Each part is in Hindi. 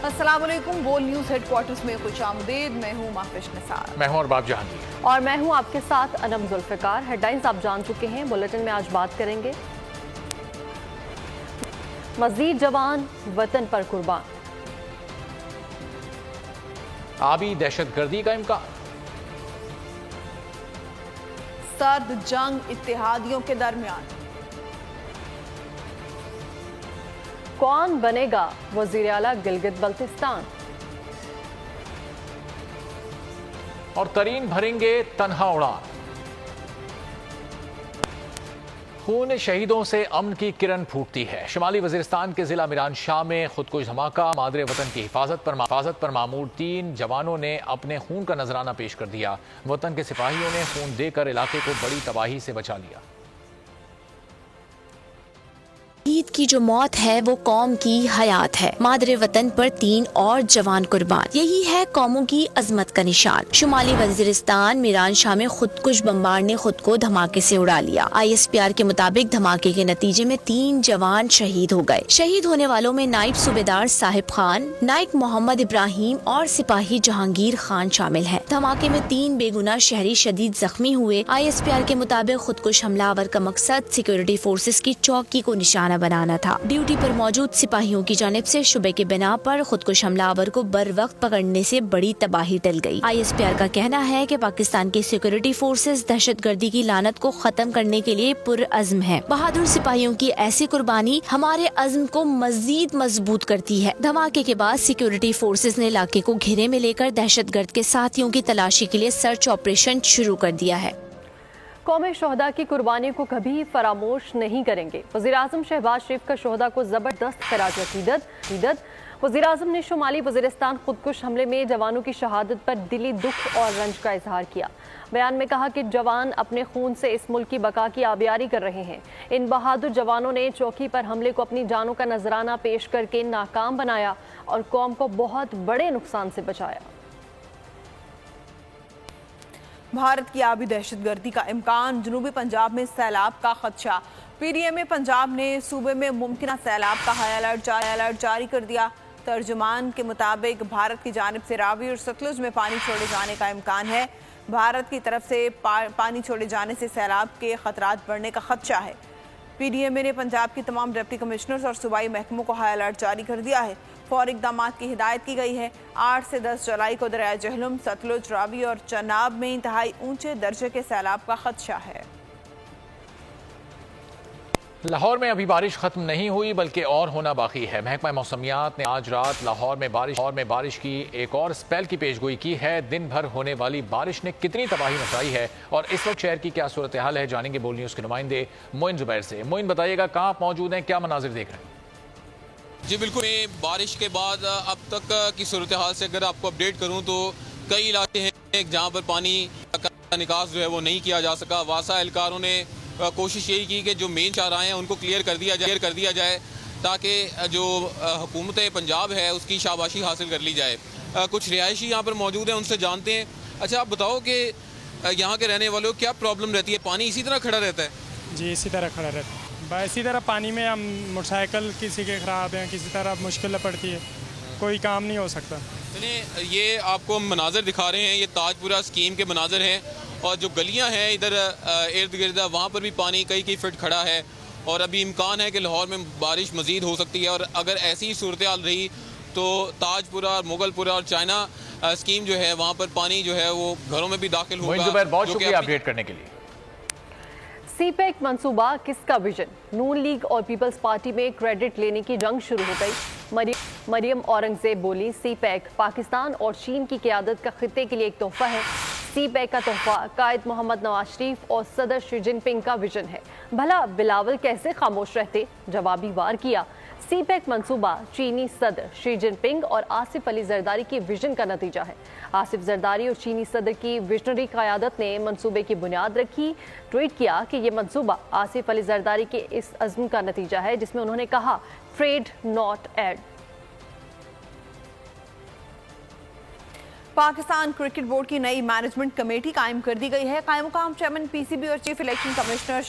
अस्सलाम वालेकुम। बोल न्यूज हेडक्वार्टर्स में खुशामदीद। मैं हूँ महफिश निसार। मैं हूँ अरबाब जहांगीर और मैं हूँ आपके साथ अनम जुल्फिकार। हेडलाइंस आप जान चुके हैं। बुलेटिन में आज बात करेंगे मजीद जवान वतन पर कुर्बान, आबी दहशतगर्दी का इम्कान, सर्द जंग इत्तेहादियों के दरमियान, कौन बनेगा वजीर आला गिलगित बल्तिस्तान, और तरीन भरेंगे तन्हा उड़ान। खून शहीदों से अमन की किरण फूटती है। शुमाली वजीरिस्तान के जिला मिरान शाह में खुदकुश धमाका। मादरे वतन की हिफाजत पर मामूर 3 जवानों ने अपने खून का नजराना पेश कर दिया। वतन के सिपाहियों ने खून देकर इलाके को बड़ी तबाही से बचा लिया। शहीद की जो मौत है वो कौम की हयात है। मादरे वतन पर 3 और जवान कुर्बान, यही है कौमों की अजमत का निशान। शुमाली वजीरिस्तान मिरान शाह में खुदकुश बम्बार ने खुद को धमाके से उड़ा लिया। ISPR के मुताबिक धमाके के नतीजे में 3 जवान शहीद हो गए। शहीद होने वालों में नायब सूबेदार साहिब खान, नायक मोहम्मद इब्राहिम और सिपाही जहांगीर खान शामिल हैं। धमाके में 3 बेगुनाह शहरी शदीद जख्मी हुए। ISPR के मुताबिक खुदकुश हमलावर का मकसद सिक्योरिटी फोर्सेस की चौकी को निशाना बनाना था। ड्यूटी पर मौजूद सिपाहियों की जानिब से शुबे के बिना पर खुदकुश हमलावर को बर वक्त पकड़ने से बड़ी तबाही टल गई। ISPR का कहना है कि पाकिस्तान की सिक्योरिटी फोर्सेस दहशतगर्दी की लानत को खत्म करने के लिए पुरअज़्म है। बहादुर सिपाहियों की ऐसी कुर्बानी हमारे अज़्म को मजीद मजबूत करती है। धमाके के बाद सिक्योरिटी फोर्सेस ने इलाके को घेरे में लेकर दहशतगर्द के साथियों की तलाशी के लिए सर्च ऑपरेशन शुरू कर दिया है। कौम शोहदा की कुर्बानी को कभी फरामोश नहीं करेंगे। वज़ीर-ए-आज़म शहबाज शरीफ का शोहदा को जबरदस्त खराज अकीदत। वज़ीर-ए-आज़म ने शुमाली वज़ीरिस्तान खुदकुश हमले में जवानों की शहादत पर दिली दुख और रंज का इजहार किया। बयान में कहा कि जवान अपने खून से इस मुल्क की बका की आबियारी कर रहे हैं। इन बहादुर जवानों ने चौकी पर हमले को अपनी जानों का नजराना पेश करके नाकाम बनाया और कौम को बहुत बड़े नुकसान से बचाया। भारत की आबी दहशतगर्दी का इम्कान, जनूबी पंजाब में सैलाब का खदशा। PDMA पंजाब ने सूबे में मुमकिन सैलाब का हाई अलर्ट जारी कर दिया। तर्जुमान के मुताबिक भारत की जानिब से रावी और सतलुज में पानी छोड़े जाने का इम्कान है। भारत की तरफ से पानी छोड़े जाने से सैलाब के खतरात बढ़ने का खदशा है। PDMA ने पंजाब की तमाम डिप्टी कमिश्नर्स और सूबाई महकमों को हाई अलर्ट जारी कर दिया है। फौरी इक़दाम की हिदायत की गई है। 8 से 10 जुलाई को दरिया जहलुम, सतलुज, रावी और चनाब में इंतहाई ऊंचे दर्जे के सैलाब का खदशा है। लाहौर में अभी बारिश खत्म नहीं हुई बल्कि और होना बाकी है। महकमा मौसमियात ने आज रात लाहौर में बारिश की एक और स्पेल की पेशगोई की है। दिन भर होने वाली बारिश ने कितनी तबाही मचाई है और इस वक्त शहर की क्या सूरत हाल है, जानेंगे बोल न्यूज़ के नुमाइंदे मोइन जुबैर से। मोइन, बताइएगा कहाँ आप मौजूद हैं, क्या मनाजिर देख रहे हैं? जी बिल्कुल, बारिश के बाद अब तक की सूरत हाल से अगर आपको अपडेट करूं तो कई इलाके हैं जहां पर पानी का निकास जो है वो नहीं किया जा सका। वासा एहलकारों ने कोशिश यही की कि जो मेन चाराएँ हैं उनको क्लियर कर दिया जाए ताकि जो हुकूमत पंजाब है उसकी शाबाशी हासिल कर ली जाए। कुछ रिहायशी यहाँ पर मौजूद हैं, उनसे जानते हैं। अच्छा, आप बताओ कि यहाँ के रहने वालों को क्या प्रॉब्लम रहती है? पानी इसी तरह खड़ा रहता है? जी, इसी तरह खड़ा रहता है। इसी तरह पानी में हम मोटरसाइकिल किसी के ख़राब हैं, किसी तरह मुश्किल पड़ती है, कोई काम नहीं हो सकता। ये आपको मनाजर दिखा रहे हैं, ये ताजपुरा स्कीम के मनाजर हैं और जो गलियां हैं इधर इर्द गिर्द वहाँ पर भी पानी कई फीट खड़ा है और अभी इम्कान है कि लाहौर में बारिश मज़ीद हो सकती है। और अगर ऐसी सूरत हाल रही तो ताजपुरा, मुगलपुरा और चाइना स्कीम जो है वहाँ पर पानी जो है वो घरों में भी दाखिल होगा। बहुत शुक्रिया अपडेट करने के लिए। CPEC मंसूबा किसका विजन? नून लीग और पीपल्स पार्टी में क्रेडिट लेने की जंग शुरू हो गई। मरियम औरंगजेब बोली, CPEC पाकिस्तान और चीन की क़यादत का खित्ते के लिए एक तोहफा है। CPEC का तोहफा कायद मोहम्मद नवाज शरीफ और सदर शी जिनपिंग का विजन है। भला बिलावल कैसे खामोश रहते? जवाबी वार किया। CPEC मंसूबा चीनी सदर शी जिनपिंग और आसिफ अली जरदारी की विजन का नतीजा है। आसिफ जरदारी और चीनी सदर की विजनरी क़यादत ने मंसूबे की बुनियाद रखी। ट्वीट किया कि यह मंसूबा आसिफ अली जरदारी के इस अज़्म का नतीजा है जिसमें उन्होंने कहा, trade not aid. Pakistan cricket board की नई मैनेजमेंट कमेटी कायम कर दी गई है। कायम-मुकाम चेयरमैन पीसीबी और chief election commissioner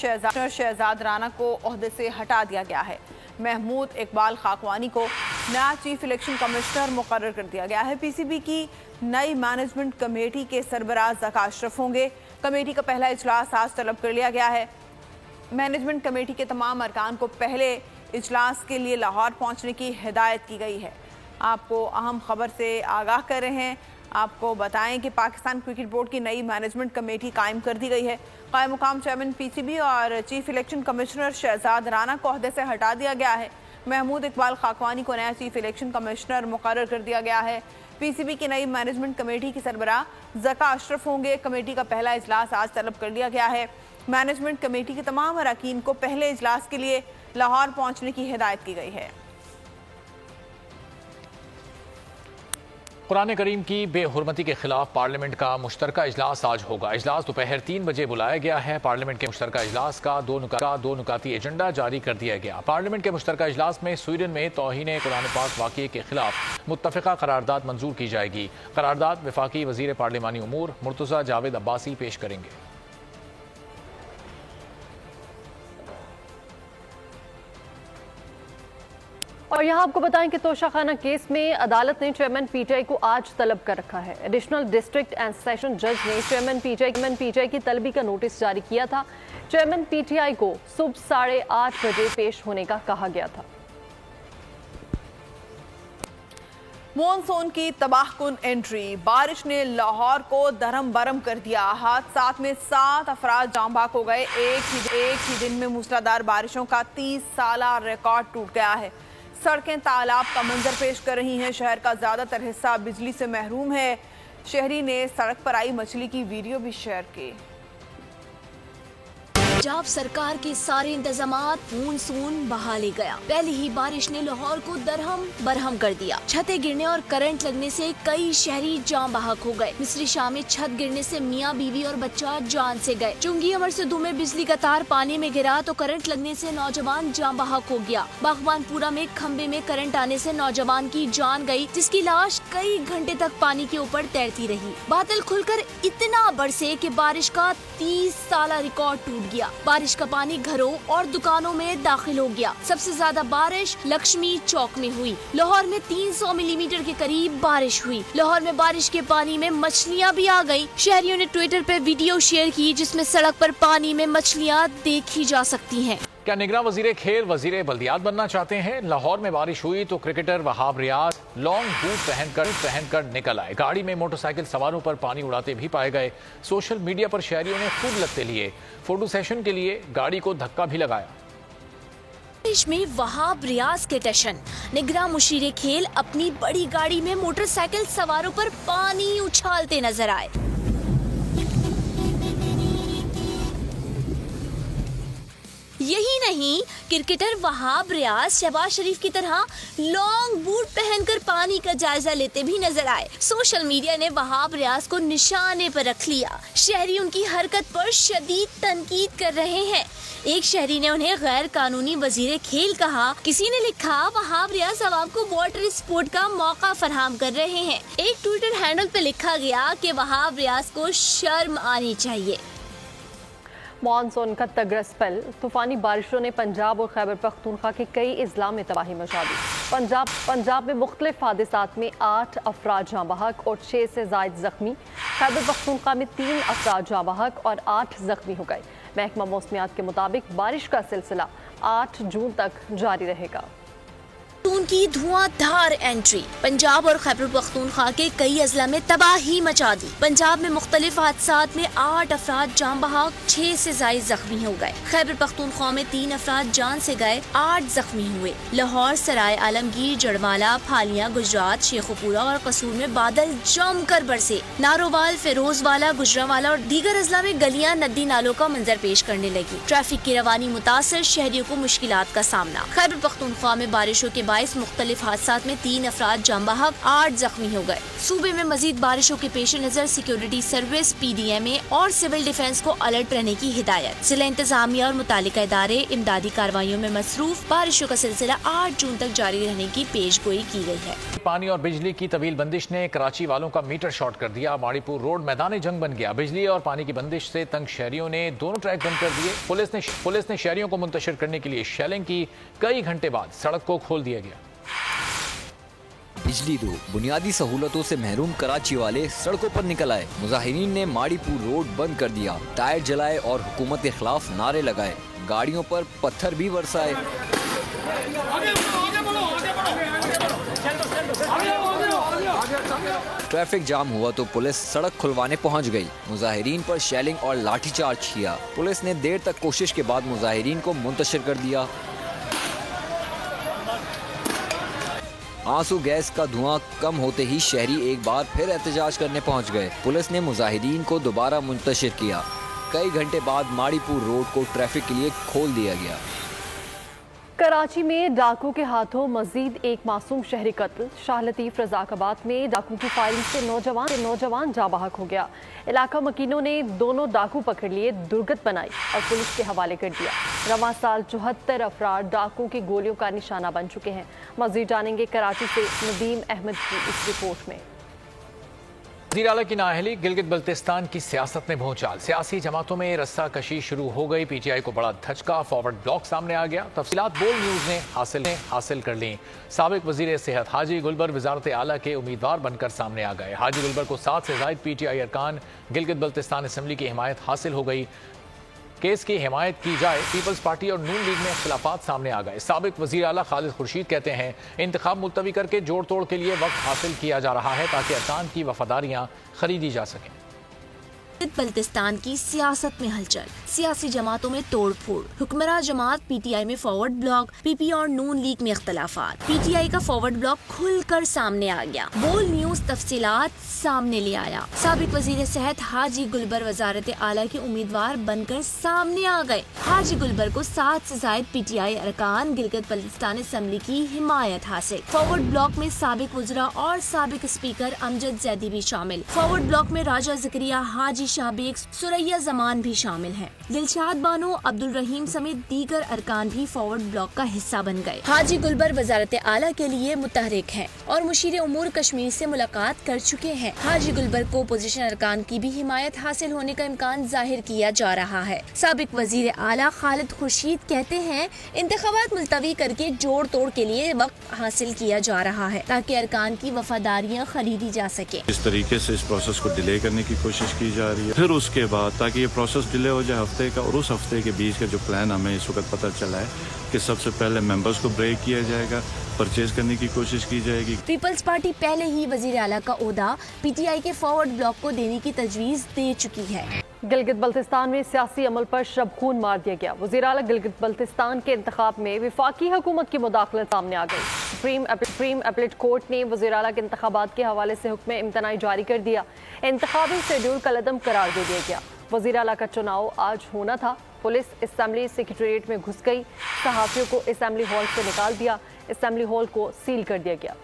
Shahzad Rana को ओहदे से हटा दिया गया है। महमूद इकबाल खाकवानी को नया चीफ इलेक्शन कमिश्नर मुकर्रर कर दिया गया है। पीसीबी की नई मैनेजमेंट कमेटी के सरबराह ज़का अशरफ होंगे। कमेटी का पहला इजलास आज तलब कर लिया गया है। मैनेजमेंट कमेटी के तमाम अरकान को पहले इजलास के लिए लाहौर पहुंचने की हिदायत की गई है। आपको अहम खबर से आगाह कर रहे हैं। आपको बताएं कि पाकिस्तान क्रिकेट बोर्ड की नई मैनेजमेंट कमेटी कायम कर दी गई है। कायम मुकाम चेयरमैन पीसीबी और chief election commissioner Shahzad Rana को ओहदे से हटा दिया गया है। महमूद इकबाल खाकवानी को नया चीफ इलेक्शन कमिश्नर मुकर्रर कर दिया गया है। पीसीबी की नई मैनेजमेंट कमेटी की सरबराह ज़का अशरफ होंगे। कमेटी का पहला इजलास आज तलब कर लिया गया है। मैनेजमेंट कमेटी के तमाम अरकान को पहले इजलास के लिए लाहौर पहुंचने की हिदायत की गई है। कुरान करीम की बेहुरमती के खिलाफ पार्लियामेंट का मुश्तरका इजलास आज होगा। इजलास दोपहर 3 बजे बुलाया गया है। पार्लियामेंट के मुश्तरका इजलास का दो नुकाती एजेंडा जारी कर दिया गया। पार्लियामेंट के मुश्तरका इजलास में स्वीडन में तौहीन कुरान पाक वाक़ये के खिलाफ मुत्तफ़िका करारदाद मंजूर की जाएगी। करारदाद वफाकी वज़ीर पार्लिमानी उमूर मुर्तज़ा जावेद अब्बासी पेश करेंगे। और यहाँ आपको बताएं कि तोशाखाना केस में अदालत ने चेयरमैन पीटीआई को आज तलब कर रखा है। एडिशनल डिस्ट्रिक्ट एंड सेशन जज ने चेयरमैन पीटीआई की तलबी का नोटिस जारी किया था। चेयरमैन पीटीआई को सुबह 8:30 बजे पेश होने का कहा गया था। मॉनसून की तबाहकुन एंट्री, बारिश ने लाहौर को दरम बरम कर दिया। हादसात में 7 अफराद जाँ बहक हो गए। एक ही दिन में मूसलाधार बारिशों का 30 साला रिकॉर्ड टूट गया है। सड़कें तालाब का मंजर पेश कर रही हैं। शहर का ज्यादातर हिस्सा बिजली से महरूम है। शहरी ने सड़क पर आई मछली की वीडियो भी शेयर की। पंजाब सरकार के सारे इंतजामात मानसून बहा ले गया। पहले ही बारिश ने लाहौर को दरहम बरहम कर दिया। छतें गिरने और करंट लगने से कई शहरी जान बहक हो गए। मिस्री शाह में छत गिरने से मियां बीवी और बच्चा जान से गए। चुंगी अमर सिद्धू में बिजली का तार पानी में गिरा तो करंट लगने से नौजवान जान बहक हो गया। बागबानपुरा में खंबे में करंट आने से नौजवान की जान गई, जिसकी लाश कई घंटे तक पानी के ऊपर तैरती रही। बादल खुलकर इतना बरसे कि बारिश का 30 साला रिकॉर्ड टूट गया। बारिश का पानी घरों और दुकानों में दाखिल हो गया। सबसे ज्यादा बारिश लक्ष्मी चौक में हुई। लाहौर में 300 मिलीमीटर के करीब बारिश हुई। लाहौर में बारिश के पानी में मछलियां भी आ गयी। शहरियों ने ट्विटर पे वीडियो शेयर की जिसमें सड़क पर पानी में मछलियां देखी जा सकती हैं। क्या निगरान वजीर खेल वजीर बल्दियात बनना चाहते हैं? लाहौर में बारिश हुई तो cricketer Wahab Riaz long boot पहनकर निकल आए। गाड़ी में मोटरसाइकिल सवारों पर पानी उड़ाते भी पाए गए। सोशल मीडिया पर शहरियों ने खूब लगते लिए। फोटो सेशन के लिए गाड़ी को धक्का भी लगाया। बारिश में वहाब रियाज के टशन। निगरान मुशीर खेल अपनी बड़ी गाड़ी में मोटरसाइकिल सवारों पर पानी उछालते नजर आए। यही नहीं, क्रिकेटर वहाब रियाज शहबाज शरीफ की तरह लॉन्ग बूट पहनकर पानी का जायजा लेते भी नजर आए। सोशल मीडिया ने वहाब रियाज को निशाने पर रख लिया। शहरी उनकी हरकत पर शदीद तनकीद कर रहे हैं। एक शहरी ने उन्हें गैर कानूनी वजीर खेल कहा। किसी ने लिखा वहाब रियाज अवाम को वाटर स्पोर्ट का मौका फराहम कर रहे हैं। एक ट्विटर हैंडल पे लिखा गया कि वहाब रियाज को शर्म आनी चाहिए। मानसून का तगड़ा स्पेल, तूफानी बारिशों ने पंजाब और खैबर पख्तूनख्वा के कई अजला में तबाही मचा दी। पंजाब में मुख्तलिफ हादसात में 8 अफराद जाँ बहक और 6 से ज़ायद जख्मी। खैबर पख्तूनख्वा में 3 अफराद जाँ बहक और 8 जख्मी हो गए। महकमा मौसमियात के मुताबिक बारिश का सिलसिला 8 जून तक जारी रहेगा। की धुआंधार एंट्री, पंजाब और खैबर पख्तूनख्वा के कई अजला में तबाही मचा दी। पंजाब में मुख्तलिफ हादसात में 8 अफराद जान बहक, 6 से ज़ायद जख्मी हो गए। खैबर पख्तूनख्वा में 3 अफराद जान से गए, 8 जख्मी हुए। लाहौर, सराय आलमगीर, जड़माला, फालियां, गुजरात, शेखुपुरा और कसूर में बादल जमकर बरसे। नारोवाल, फिरोजवाला, गुजरावाला और दीगर अजला में गलियां नदी नालों का मंजर पेश करने लगी। ट्रैफिक की रवानी मुतासर, शहरियों को मुश्किलात का सामना। खैबर पख्तूनख्वा में बारिशों के बाद 22 मुख्तलिफ हादसात में 3 अफराद जान बहक, 8 जख्मी हो गए। सूबे में मजीद बारिशों के पेश नजर सिक्योरिटी सर्विस, PDMA और सिविल डिफेंस को अलर्ट रहने की हिदायत। जिला इंतजामिया और मुतालिका इदारे इमदादी कार्रवाइयों में मसरूफ। बारिशों का सिलसिला 8 जून तक जारी रहने की पेशगोई की गई है। पानी और बिजली की तवील बंदिश ने कराची वालों का मीटर शॉर्ट कर दिया। माड़ीपुर रोड मैदान जंग बन गया। बिजली और पानी की बंदिश से तंग शहरियों ने दोनों ट्रैक बंद कर दिए। पुलिस ने शहरियों को मुंतशिर करने के लिए शेलिंग की। कई घंटे बाद सड़क को खोल दिया गया। बिजली दो, बुनियादी सहूलतों से महरूम कराची वाले सड़कों पर निकल आए। मुजाहिरीन ने माड़ीपुर रोड बंद कर दिया, टायर जलाए और हुकूमत के खिलाफ नारे लगाए। गाड़ियों पर पत्थर भी बरसाए। ट्रैफिक जाम हुआ तो पुलिस सड़क खुलवाने पहुंच गई। मुजाहिरीन पर शेलिंग और लाठीचार्ज किया। पुलिस ने देर तक कोशिश के बाद मुजाहिरीन को मुंतशिर कर दिया। आंसू गैस का धुआं कम होते ही शहरी एक बार फिर एहतजाज करने पहुंच गए। पुलिस ने मुजाहिरीन को दोबारा मुंतशिर किया। कई घंटे बाद माड़ीपुर रोड को ट्रैफिक के लिए खोल दिया गया। कराची में डाकू के हाथों मजीद एक मासूम शहरी कत्ल। शाह लतीफ रजाकाबाद में डाकू की फायरिंग से नौजवान जाँ बहक हो गया। इलाका मकीनों ने दोनों डाकू पकड़ लिए, दुर्गत बनाई और पुलिस के हवाले कर दिया। रवां साल 74 अफराद डाकू की गोलियों का निशाना बन चुके हैं। मजीद जानेंगे कराची से नदीम अहमद की इस रिपोर्ट में। वज़ीर आला की नाअहली, गिलगित बल्तिस्तान की सियासत में भूचाल। सियासी जमातों में रस्सा कशी शुरू हो गई। PTI को बड़ा धचका, फॉरवर्ड ब्लॉक सामने आ गया। तफसीलात बोल्ड न्यूज़ ने हासिल कर ली। साबिक वज़ीर सेहत हाजी गुलबर वज़ारत आला के उम्मीदवार बनकर सामने आ गए। हाजी गुलबर को 7 से ज़ायद PTI अरकान गिलगित बल्तिस्तान असम्बली की हिमायत हासिल हो गई। केस की हिमायत की जाए, पीपल्स पार्टी और नून लीग में इख्तिलाफात सामने आ गए। साबिक वज़ीर आला खालिद खुर्शीद कहते हैं इंतखाब मुलतवी करके जोड़ तोड़ के लिए वक्त हासिल किया जा रहा है ताकि अरकान की वफादारियां खरीदी जा सकें। बल्तिस्तान की सियासत में हलचल, सियासी जमातों में तोड़ फोड़। हुक्मरान जमात PTI में फॉरवर्ड ब्लॉक, PP और नून लीग में इख्तिलाफात। PTI का फॉरवर्ड ब्लॉक खुलकर सामने आ गया। बोल्ड न्यूज़ तफसीलात सामने ले आया। साबिक वजीर सेहत हाजी गुलबर वजारत आला के उम्मीदवार बनकर सामने आ गए। हाजी गुलबर को 7 से ज़ायद PTI अरकान गिलगित बल्तिस्तान असम्बली की हिमायत हासिल। फॉरवर्ड ब्लॉक में साबिक वज़रा और साबिक स्पीकर अमजद जैदी भी शामिल। फॉरवर्ड ब्लॉक में राजा ज़करिया, हाजी शाबीक, सुरैया जमान भी शामिल हैं। दिलशाद बानो, अब्दुल रहीम समेत दीगर अरकान भी फॉरवर्ड ब्लॉक का हिस्सा बन गए। हाजी गुलबर वजारत आला के लिए मुतहरिक हैं और मुशीर उमूर कश्मीर से मुलाकात कर चुके हैं। हाजी गुलबर को पोजीशन अरकान की भी हिमायत हासिल होने का इम्कान जाहिर किया जा रहा है। साबिक वजीर आला खालिद खुर्शीद कहते हैं इंतखाबात मुलतवी करके जोड़ तोड़ के लिए वक्त हासिल किया जा रहा है ताकि अरकान की वफादारियाँ खरीदी जा सके। इस तरीके से इस प्रोसेस को डिले करने की कोशिश की जा रही है। फिर उसके बाद ताकि ये प्रोसेस डिले हो जाए हफ्ते का, और उस हफ्ते के बीच का जो प्लान हमें इस वक्त पता चला है कि सबसे पहले मेंबर्स को ब्रेक किया जाएगा, परचेज करने की कोशिश की जाएगी। पीपल्स पार्टी पहले ही वजीर आला का ओहदा PTI के फॉरवर्ड ब्लॉक को देने की तजवीज दे चुकी है। गिलगित बल्तिस्तान में सियासी अमल पर शबखून मार दिया गया। वज़ीर आला गिलगित बल्तिस्तान के इंतखाब में विफाकी हुकूमत की मुदाखलत सामने आ गई। सुप्रीम अपीलेट कोर्ट ने वज़ीर आला के इंतखाबात के हवाले से हुक्म इम्तनाई जारी कर दिया। इंतखाबी शेड्यूल कलअदम करार दे दिया गया। वज़ीर आला का चुनाव आज होना था। पुलिस असेंबली सेक्रेटेरिएट में घुस गई, सहाफ़ियों को असेंबली हॉल से निकाल दिया, असेंबली हॉल को सील कर दिया गया।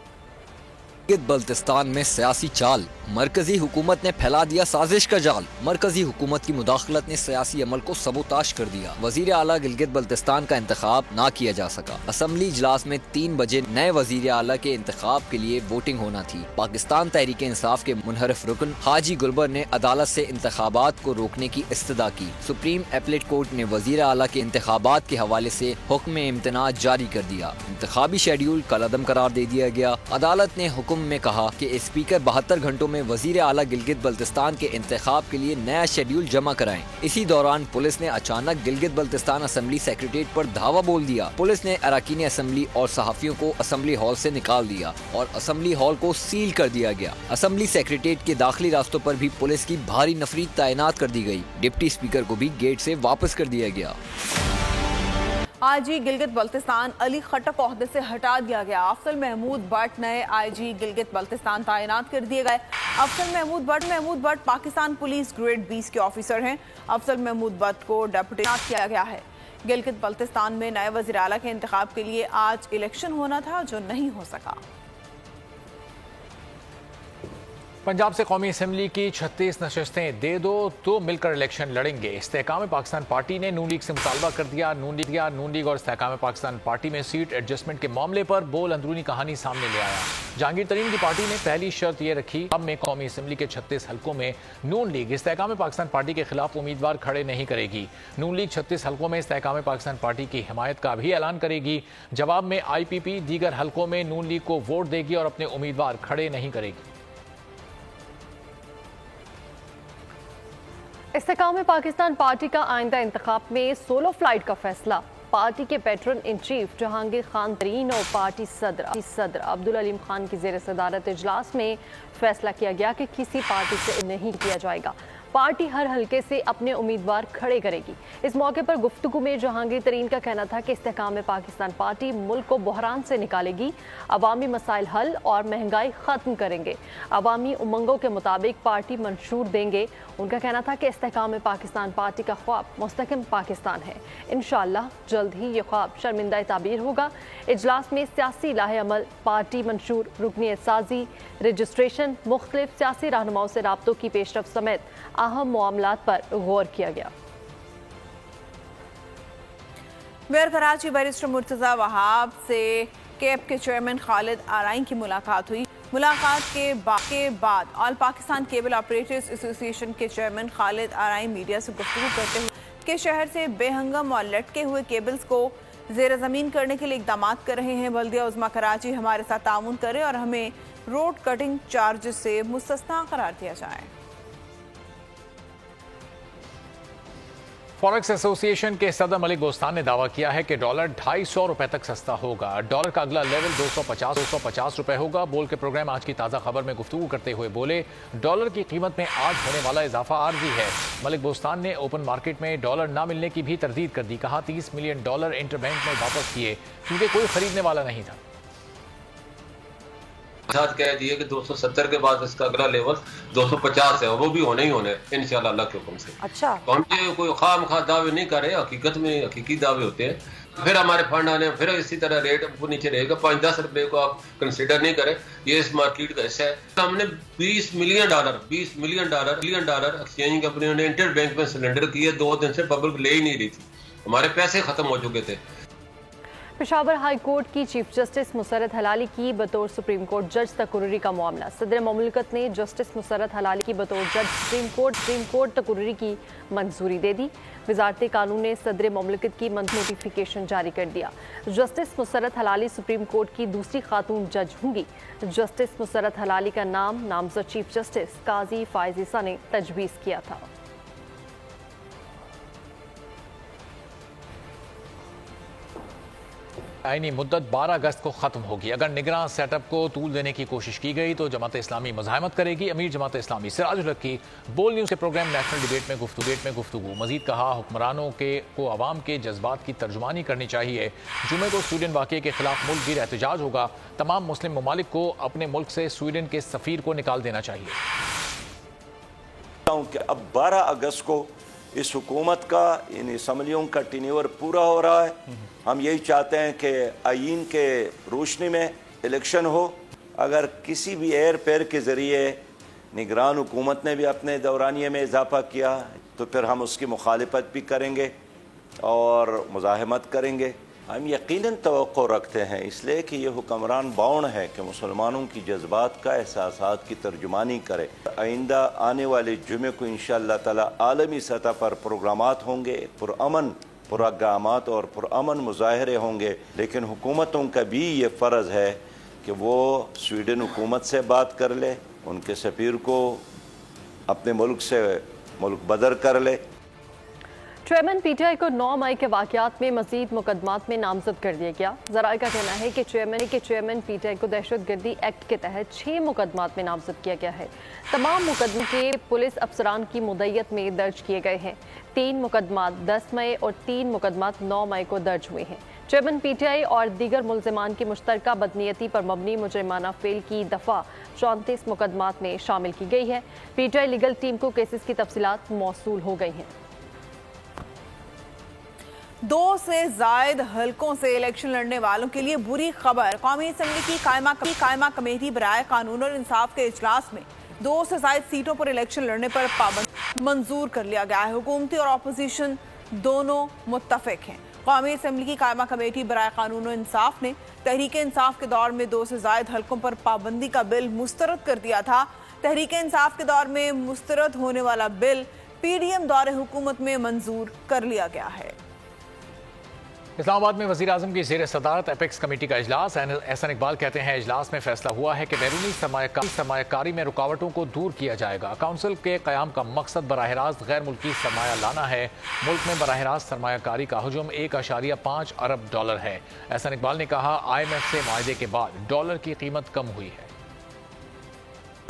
गिलगित बल्तिस्तान में सियासी चाल, मरकजी हुकूमत ने फैला दिया साजिश का जाल। मरकजी हुकूमत की मुदाखलत ने सियासी अमल को सबूताश कर दिया। वजीर आला गिलगित बल्तिस्तान का इंतखाब ना किया जा सका। असम्बली इजलास में 3 बजे नए वजीर आला के इंतखाब के लिए वोटिंग होना थी। पाकिस्तान तहरीक इंसाफ के मुनहरिफ रुकन हाजी गुलबर ने अदालत से इंतखाबात को रोकने की इस्तदा की। सुप्रीम अपीलेट कोर्ट ने वजीर आला के इंतखाबात के हवाले से हुक्म इम्तना जारी कर दिया। इंतखाबी शेड्यूल कलअदम करार दे दिया गया। अदालत ने हुक्म में कहा कि स्पीकर 72 घंटों में वजीर आला गिलगित बल्तिस्तान के इंतखाब के लिए नया शेड्यूल जमा कराएं। इसी दौरान पुलिस ने अचानक गिलगित बल्तिस्तान असम्बली सेक्रेटेरिएट पर धावा बोल दिया। पुलिस ने अरकान असम्बली और सहाफियों को असम्बली हॉल से निकाल दिया और असम्बली हॉल को सील कर दिया गया। असम्बली सेक्रेटेरिएट के दाखिली रास्तों पर भी पुलिस की भारी नफरी तैनात कर दी गई। डिप्टी स्पीकर को भी गेट से वापस कर दिया गया। आज ही गिलगित बल्तिस्तान अली खटक ओहदे से हटा दिया गया। अफजल महमूद भट्ट नए IG गिलगित बल्तिस्तान तैनात कर दिए गए। अफजल महमूद भट्ट पाकिस्तान पुलिस ग्रेड 20 के ऑफिसर हैं। अफजल महमूद भट्ट को डेप्यूटी किया गया है। गिलगित बल्तिस्तान में नए वज़ीर आला के इंतखाब के लिए आज इलेक्शन होना था, जो नहीं हो सका। पंजाब से कौमी असम्बली की 36 नशस्तें दे दो तो मिलकर इलेक्शन लड़ेंगे। इस्तेहकाम पाकिस्तान पार्टी ने नून लीग से मुतालबा कर दिया। नून लीग और इस्तेहकाम पाकिस्तान पार्टी में सीट एडजस्टमेंट के मामले पर बोल अंदरूनी कहानी सामने ले आया। जहांगीर तरीन की पार्टी ने पहली शर्त यह रखी, अब में कौमी असम्बली के 36 हल्कों में नून लीग इस्तेहकाम पाकिस्तान पार्टी के खिलाफ उम्मीदवार खड़े नहीं करेगी। नून लीग 36 हल्कों में इस्तेहकाम पाकिस्तान पार्टी की हिमायत का भी ऐलान करेगी। जवाब में IPP दीगर हल्कों में नून लीग को वोट देगी और अपने उम्मीदवार खड़े नहीं करेगी। इस्तेहकाम पाकिस्तान पार्टी का आइंदा इंतखाब में सोलो फ्लाइट का फैसला। पार्टी के patron in chief Jahangir Khan Tareen और पार्टी सदर अब्दुल अलीम खान की ज़ेर सदारत इजलास में फैसला किया गया कि किसी पार्टी से नहीं किया जाएगा। पार्टी हर हल्के से अपने उम्मीदवार खड़े करेगी। इस मौके पर गुफ्तगू में जहांगीर तरीन का कहना था कि इस्तेहकाम पाकिस्तान पार्टी मुल्क को बहरान से निकालेगी, अवामी मसाइल हल और महंगाई खत्म करेंगे, अवामी उमंगों के मुताबिक पार्टी मंशूर देंगे। उनका कहना था कि इस्तेहकाम पाकिस्तान पार्टी का ख्वाब मुस्तकिम पाकिस्तान है। इंशाअल्लाह जल्द ही ये ख्वाब शर्मिंदा ताबीर होगा। इजलास में सियासी लाहे अमल, पार्टी मंशूर, रुकनीत साजी, रजिस्ट्रेशन, मुख्तलिफ सियासी रहनुमाओं से राब्तों की पेशरफ समेत अहम मामलात पर गौर किया गया। मेयर कराची बैरिस्टर मुर्तजा वहाब से कैब के चेयरमैन खालिद आरआई की मुलाकात हुई। मुलाकात के बाद all Pakistan cable operators association के चेयरमैन खालिद आरआई मीडिया से गुफ्तगू करते हुए कि शहर से बेहंगम और लटके हुए केबल्स को ज़ेर ज़मीन करने के लिए इक़दाम कर रहे हैं। बल्दिया उज़्मा कराची हमारे साथ ताउन करे और हमें रोड कटिंग चार्जेस से मुस्तस्ना करार दिया जाए। फॉरेक्स एसोसिएशन के सदर मलिक बोस्तान ने दावा किया है कि डॉलर 250 रुपए तक सस्ता होगा। डॉलर का अगला लेवल 250 रुपए होगा। बोल के प्रोग्राम आज की ताज़ा खबर में गुफ्तगू करते हुए बोले, डॉलर की कीमत में आज होने वाला इजाफा आर्जी है। मलिक बोस्तान ने ओपन मार्केट में डॉलर न मिलने की भी तरदीद कर दी। कहा 30 मिलियन डॉलर इंटरबैंक में वापस किए क्योंकि कोई खरीदने वाला नहीं था। साथ कह दिए कि 270 के बाद इसका अगला लेवल 250 है और वो भी होने ही होने इंशाल्लाह अल्लाह के हुक्म से। अच्छा, तो हम ये कोई खाम दावे नहीं कर रहे, हकीकत में हकीकी दावे होते हैं। फिर हमारे फंड आने, फिर इसी तरह रेट नीचे रहेगा। 5-10 रुपए को आप कंसिडर नहीं करें, ये इस मार्केट का हिस्सा है। हमने 20 मिलियन डॉलर एक्सचेंज कंपनियों ने इंटर बैंक में सिलेंडर किए। 2 दिन से पब्लिक ले ही नहीं रही थी, हमारे पैसे खत्म हो चुके थे। पेशावर हाई कोर्ट की चीफ जस्टिस मुसर्रत हलाली की बतौर सुप्रीम कोर्ट जज तकर्री का मामला। सदर ममलकत ने जस्टिस मुसर्रत हलाली की बतौर जज सुप्रीम कोर्ट तकर्री की मंजूरी दे दी। वजारत कानून ने सदर ममलकत की नोटिफिकेशन जारी कर दिया। जस्टिस मुसर्रत हलाली सुप्रीम कोर्ट की दूसरी खातून जज होंगी। जस्टिस मुसर्रत हलाली का नाम नामजद चीफ जस्टिस काजी फायज ईसा ने तजवीज़ किया था। आईनी मुद्दत 12 अगस्त को खत्म होगी। अगर निगरान सेटअप को तूल देने की कोशिश की गई तो जमात इस्लामी मज़ाहमत करेगी। अमीर जमात इस्लामी सिराजुल हक की बोल न्यूज़ के प्रोग्राम नेशनल डिबेट में गुफ्तगू। मजीद कहा, हुक्मरानों को आवाम के जज्बात की तर्जुमानी करनी चाहिए। जुमे को स्वीडन वाक़े के खिलाफ मुल्क गिर एहतजाज होगा। तमाम मुस्लिम ममालिक को अपने मुल्क से स्वीडन के सफ़ीर को निकाल देना चाहिए। अब 12 अगस्त को इस हुकूमत का, इन असम्बलियों का टेन्योर पूरा हो रहा है। हम यही चाहते हैं कि आईन के रोशनी में इलेक्शन हो। अगर किसी भी एयर पेयर के ज़रिए निगरान हुकूमत ने भी अपने दौरानिए में इजाफा किया तो फिर हम उसकी मुखालिफत भी करेंगे और मुज़ाहमत करेंगे। हम यकीनन तवक्को रखते हैं इसलिए कि ये हुक्मरान बाउंड है कि मुसलमानों की जज्बात का, एहसासात की तर्जुमानी करे। आइंदा आने वाले जुमे को इंशाअल्लाह ताला आलमी सतह पर प्रोग्रामात होंगे, पुरअमन प्रोग्रामात और पुरअमन मुजाहरे होंगे। लेकिन हुकूमतों का भी ये फ़र्ज़ है कि वो स्वीडन हुकूमत से बात कर ले, उनके सफ़ीर को अपने मुल्क से मुल्क बदर कर ले। चेयरमैन पीटीआई को 9 मई के वाक़यात में मजीद मुकदमात में नामजद कर दिया गया। ज़राए का कहना है कि चेयरमैन पीटीआई को दहशतगर्दी एक्ट के तहत 6 मुकदमात में नामजद किया गया है। तमाम मुकदमे के पुलिस अफसरान की मुद्दत में दर्ज किए गए हैं। 3 मुकदमात 10 मई और 3 मुकदमात 9 मई को दर्ज हुए हैं। चेयरमैन पीटीआई और दीगर मुल्ज़िमान की मुश्तरका बदनीयती पर मबनी मुजरिमाना फेल की दफ़ा 34 मुकदमात में शामिल की गई है। पीटीआई लीगल टीम को केसेस की तफसीलात मौसूल हो गई हैं। 2 से जायद हलकों से इलेक्शन लड़ने वालों के लिए बुरी खबर। कौमी असेंबली की कायमा कमेटी बराए कानून और इंसाफ के इजलास में 2 से जायद सीटों पर इलेक्शन लड़ने पर पाबंदी मंजूर कर लिया गया है। हुकूमती और अपोजिशन दोनों मुत्तफिक हैं। कौमी असेंबली की कायमा कमेटी बराए कानून और इंसाफ ने तहरीक इंसाफ के दौर में 2 से जायद हलकों पर पाबंदी का बिल मुस्तरद कर दिया था। तहरीक इंसाफ के दौर में मुस्तरद होने वाला बिल पीडीएम दौरे हुकूमत में मंजूर कर लिया गया है। इस्लामाबाद में वज़ीर आज़म की ज़ेर सदारत एपेक्स कमेटी का इजलास। एहसन इकबाल कहते हैं इजलास में फैसला हुआ है कि बैरूनी सरमायाकारी में रुकावटों को दूर किया जाएगा। काउंसिल के क़याम का मकसद बराह रास्त गैर मुल्की सरमाया लाना है। मुल्क में बराह रास्त सरमायाकारी का हजम $1.5 अरब है। एहसन इकबाल ने कहा IMF से माहदे के बाद डॉलर की कीमत कम हुई है।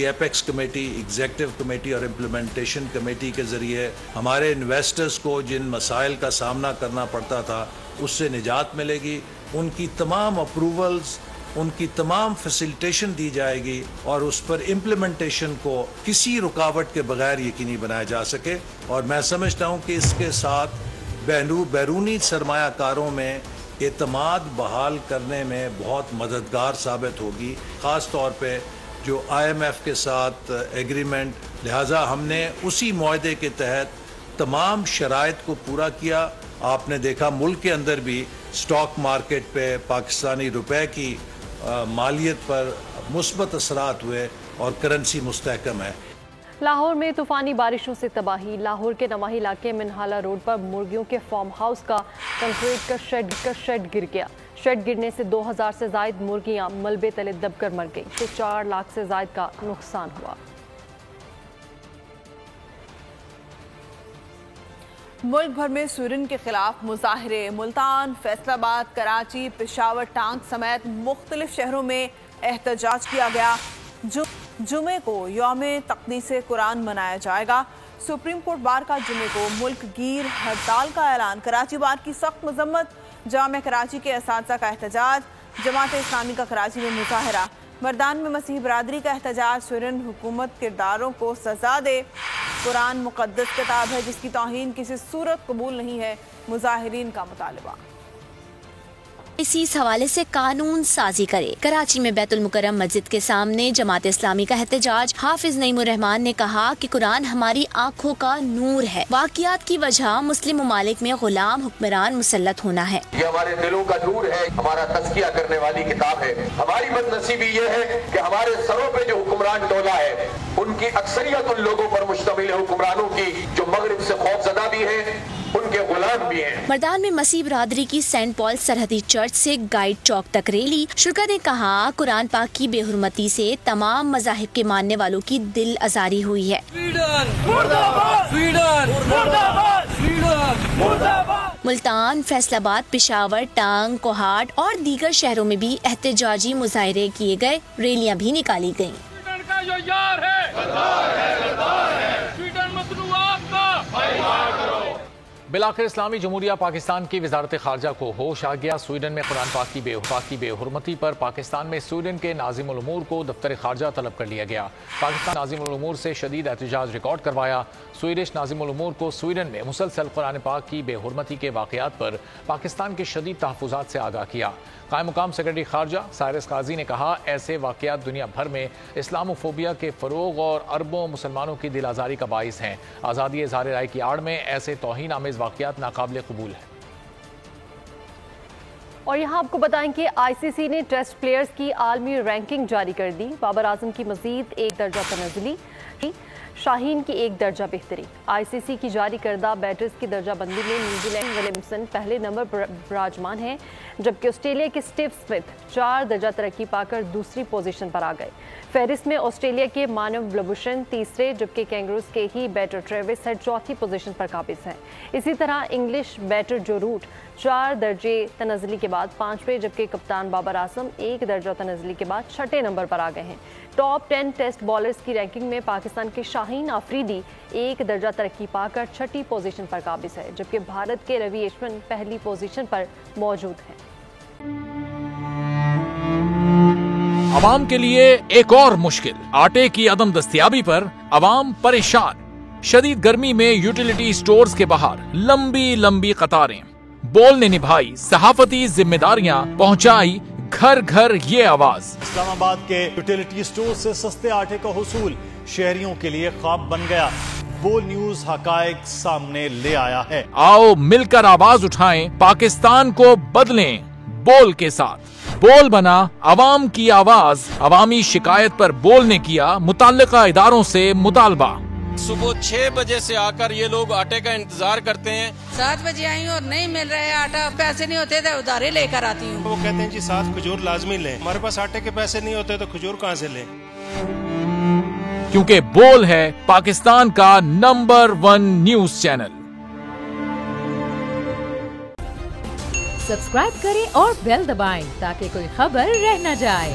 एपेक्स कमेटी, एग्जीक्यूटिव कमेटी और इम्प्लीमेंटेशन कमेटी के जरिए हमारे इन्वेस्टर्स को जिन मसाइल का सामना करना पड़ता था उससे निजात मिलेगी। उनकी तमाम अप्रूवल्स, उनकी तमाम फैसिलिटेशन दी जाएगी और उस पर इम्प्लीमेंटेशन को किसी रुकावट के बगैर यकीनी बनाया जा सके। और मैं समझता हूँ कि इसके साथ बैरूनी सरमायाकारों में एतमाद बहाल करने में बहुत मददगार साबित होगी, ख़ास तौर पे जो IMF के साथ एग्रीमेंट। लिहाजा हमने उसी मुआहदे के तहत तमाम शराइत को पूरा किया। आपने देखा मुल्क के अंदर भी स्टॉक मार्केट पे पाकिस्तानी रुपए की मालियत पर मुस्बत असरात हुए और करेंसी मुस्तहकम है। लाहौर में तूफानी बारिशों से तबाही। लाहौर के नवाही इलाके मिनहाला रोड पर मुर्गियों के फार्म हाउस का कंक्रीट का शेड गिर गया। शेड गिरने से 2000 से जायद मुर्गियां मलबे तले दबकर मर गई तो 4 लाख से जायद का नुकसान हुआ। मुल्क भर में स्वीडन के खिलाफ मुजाहिरे। मुल्तान, फैसलाबाद, कराची, पेशावर, टांग समेत मुख्तलिफ शहरों में एहतजाज किया गया। जुमे को यौम तक़दीस कुरान मनाया जाएगा। सुप्रीम कोर्ट बार का जुमे को मुल्क गिर हड़ताल का ऐलान। कराची बार की सख्त मजम्मत। जामिया कराची के असातिज़ा का एहतजाज। जमात इस्लामी का कराची में मुजाहिरा। मर्दान में मसीह बरादरी का एहतजाज। स्वीडन हुकूमत किरदारों को सजा दे। कुरान मुक़द्दस किताब है जिसकी तौहीन किसी सूरत कबूल नहीं है, मुजाहिरीन का मुतालबा। इसी हवाले से कानून साजी करे। कराची में बैतुल मुकर्रम मस्जिद के सामने जमात इस्लामी का एहतजाज। हाफिज नईमुर रहमान ने कहा कि कुरान हमारी आँखों का नूर है। वाक़ियात की वजह मुस्लिम ममालिक में गुलाम हुक्मरान मुसल्लत होना है। ये हमारे दिलों का नूर है, हमारा तज़किया करने वाली किताब है। हमारी बदनसीबी ये है कि हमारे सरों पे जो हुक्मरान डोला है उनकी अक्सरियत उन लोगों पर मुश्तमिल है, हुक्मरानों की जो मगरिब से खौफजदा भी है, उनके गुलाम भी हैं। मर्दान में मसीह बरादरी की सेंट पॉल सरहदी चर्च से गाइड चौक तक रैली। शुरा ने कहा कुरान पाक की बेहुरमती से तमाम मज़ाहिब के मानने वालों की दिल आजारी हुई है। मुल्तान, फैसलाबाद, पेशावर, टांग, कोहाट और दीगर शहरों में भी एहतजाजी मुजाहिरे किए गए। रैलियां भी निकाली गयी। बिलाखिर इस्लामी जमहूरिया पाकिस्तान की वजारत खारजा को होश आ गया। स्वीडन में कुरान पाक की बेहुरमती पर पाकिस्तान में स्वीडन के नाज़िमुल उमूर को दफ्तर खारजा तलब कर लिया गया। पाकिस्तान नाज़िमुल उमूर से शदीद एहतजाज रिकॉर्ड करवाया। स्वीडिश नाज़िमुल उमूर को स्वीडन में मुसलसल कुरान पाक की बेहुरमती के वाक़यात पर पाकिस्तान के शदीद तहफ़्फ़ुज़ात से आगाह किया। कायम मुकाम सेक्रेटरी खारजा साइरस काजी ने कहा ऐसे वाक़यात दुनिया भर में इस्लामोफोबिया के फ़रोग़ और अरबों मुसलमानों की दिल आज़ारी का बाइस हैं। आज़ादी इज़हार राय की आड़ में ऐसे तौहीन आमेज़ वाक़यात नाकाबिल कबूल है। और यहाँ आपको बताएं कि ICC ने टेस्ट प्लेयर्स की आलमी रैंकिंग जारी कर दी। बाबर आजम की मजीद 1 दर्जा तनज़्ज़ुली, शाहीन की 1 दर्जा बेहतरी। ICC की जारी करदा बैटर्स की दर्जाबंदी में न्यूजीलैंड विलियमसन पहले नंबर पर विराजमान है, जबकि ऑस्ट्रेलिया के स्टीव स्मिथ 4 दर्जा तरक्की पाकर दूसरी पोजीशन पर आ गए। फेरिस में ऑस्ट्रेलिया के मानव ब्लबुशन तीसरे, जबकि कैंगरूज के ही बैटर ट्रेविस हेड चौथी पोजीशन पर काबिज हैं। इसी तरह इंग्लिश बैटर जो रूट 4 दर्जे तनज़्ज़ुली के बाद 5वें, जबकि कप्तान बाबर आजम 1 दर्जा तनज़्ज़ुली के बाद 6ठे नंबर पर आ गए हैं। टॉप 10 टेस्ट बॉलर्स की रैंकिंग में पाकिस्तान के शाहीन आफरीदी 1 दर्जा तरक्की पाकर 6ठी पोजीशन पर काबिज है, जबकि भारत के रवि अश्विन पहली पोजीशन पर मौजूद हैं। अवाम के लिए एक और मुश्किल, आटे की अदम दस्तयाबी पर अवाम परेशान। शदीद गर्मी में यूटिलिटी स्टोर्स के बाहर लंबी लंबी कतारें। बोल ने निभाई सहाफती जिम्मेदारियां, पहुंचाई घर घर ये आवाज। इस्लामाबाद के यूटिलिटी स्टोर से सस्ते आटे का हुसूल शहरियों के लिए ख्वाब बन गया। बोल न्यूज हकायक सामने ले आया है। आओ मिलकर आवाज उठाएं, पाकिस्तान को बदलें बोल के साथ। बोल बना अवाम की आवाज, अवामी शिकायत पर बोल ने किया मुताल्लिका इदारों से मुतालबा। सुबह 6 बजे से आकर ये लोग आटे का इंतजार करते हैं। 7 बजे आई और नहीं मिल रहा है आटा, पैसे नहीं होते तो उधारे लेकर आती हूँ। वो कहते हैं जी 7 खजूर लाजमी लें, हमारे पास आटे के पैसे नहीं होते तो खजूर कहाँ से लें? क्योंकि बोल है पाकिस्तान का नंबर 1 न्यूज चैनल। सब्सक्राइब करें और बेल दबाएं ताकि कोई खबर रह न जाए।